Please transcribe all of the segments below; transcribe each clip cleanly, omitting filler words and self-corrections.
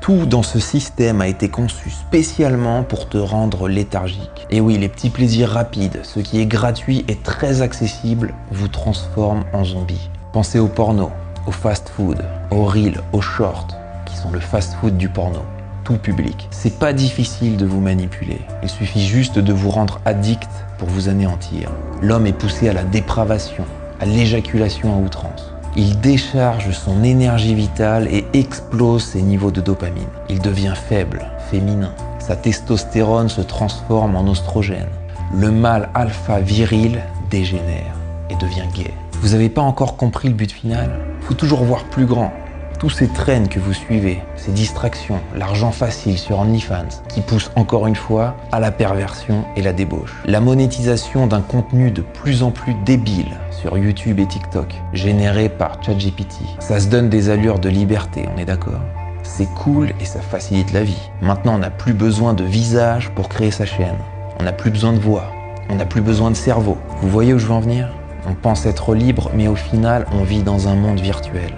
Tout dans ce système a été conçu spécialement pour te rendre léthargique. Et oui, les petits plaisirs rapides, ce qui est gratuit et très accessible, vous transforment en zombie. Pensez au porno, au fast-food, aux reels, aux shorts, qui sont le fast-food du porno. Tout public. C'est pas difficile de vous manipuler. Il suffit juste de vous rendre addict pour vous anéantir. L'homme est poussé à la dépravation, à l'éjaculation à outrance. Il décharge son énergie vitale et explose ses niveaux de dopamine. Il devient faible, féminin. Sa testostérone se transforme en oestrogène. Le mâle alpha viril dégénère et devient gay. Vous n'avez pas encore compris le but final? Faut toujours voir plus grand. Tous ces trends que vous suivez, ces distractions, l'argent facile sur OnlyFans, qui poussent encore une fois à la perversion et la débauche. La monétisation d'un contenu de plus en plus débile sur YouTube et TikTok, généré par ChatGPT. Ça se donne des allures de liberté, on est d'accord? C'est cool et ça facilite la vie. Maintenant, on n'a plus besoin de visage pour créer sa chaîne. On n'a plus besoin de voix. On n'a plus besoin de cerveau. Vous voyez où je veux en venir? On pense être libre, mais au final, on vit dans un monde virtuel.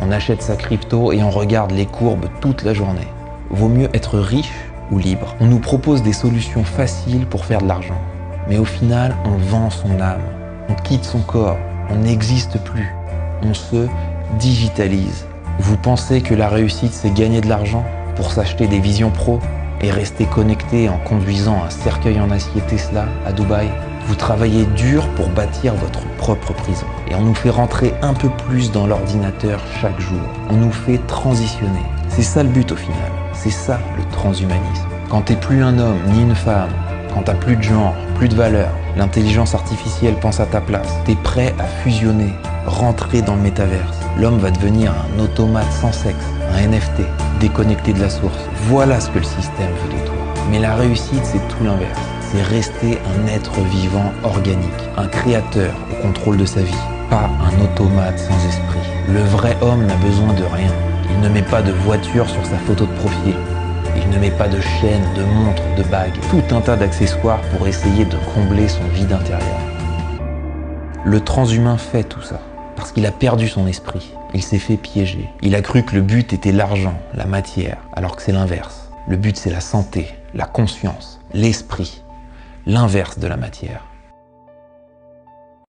On achète sa crypto et on regarde les courbes toute la journée. Vaut mieux être riche ou libre. On nous propose des solutions faciles pour faire de l'argent. Mais au final, on vend son âme. On quitte son corps. On n'existe plus. On se digitalise. Vous pensez que la réussite, c'est gagner de l'argent pour s'acheter des visions pro et rester connecté en conduisant un cercueil en acier Tesla à Dubaï? Vous travaillez dur pour bâtir votre propre prison. Et on nous fait rentrer un peu plus dans l'ordinateur chaque jour. On nous fait transitionner. C'est ça le but au final. C'est ça le transhumanisme. Quand t'es plus un homme ni une femme, quand t'as plus de genre, plus de valeur, l'intelligence artificielle pense à ta place, t'es prêt à fusionner, rentrer dans le métaverse. L'homme va devenir un automate sans sexe, un NFT, déconnecté de la source. Voilà ce que le système veut de toi. Mais la réussite, c'est tout l'inverse. C'est rester un être vivant organique, un créateur au contrôle de sa vie, pas un automate sans esprit. Le vrai homme n'a besoin de rien. Il ne met pas de voiture sur sa photo de profil. Il ne met pas de chaîne, de montre, de bague, tout un tas d'accessoires pour essayer de combler son vide intérieur. Le transhumain fait tout ça parce qu'il a perdu son esprit. Il s'est fait piéger. Il a cru que le but était l'argent, la matière, alors que c'est l'inverse. Le but, c'est la santé, la conscience, l'esprit. L'inverse de la matière.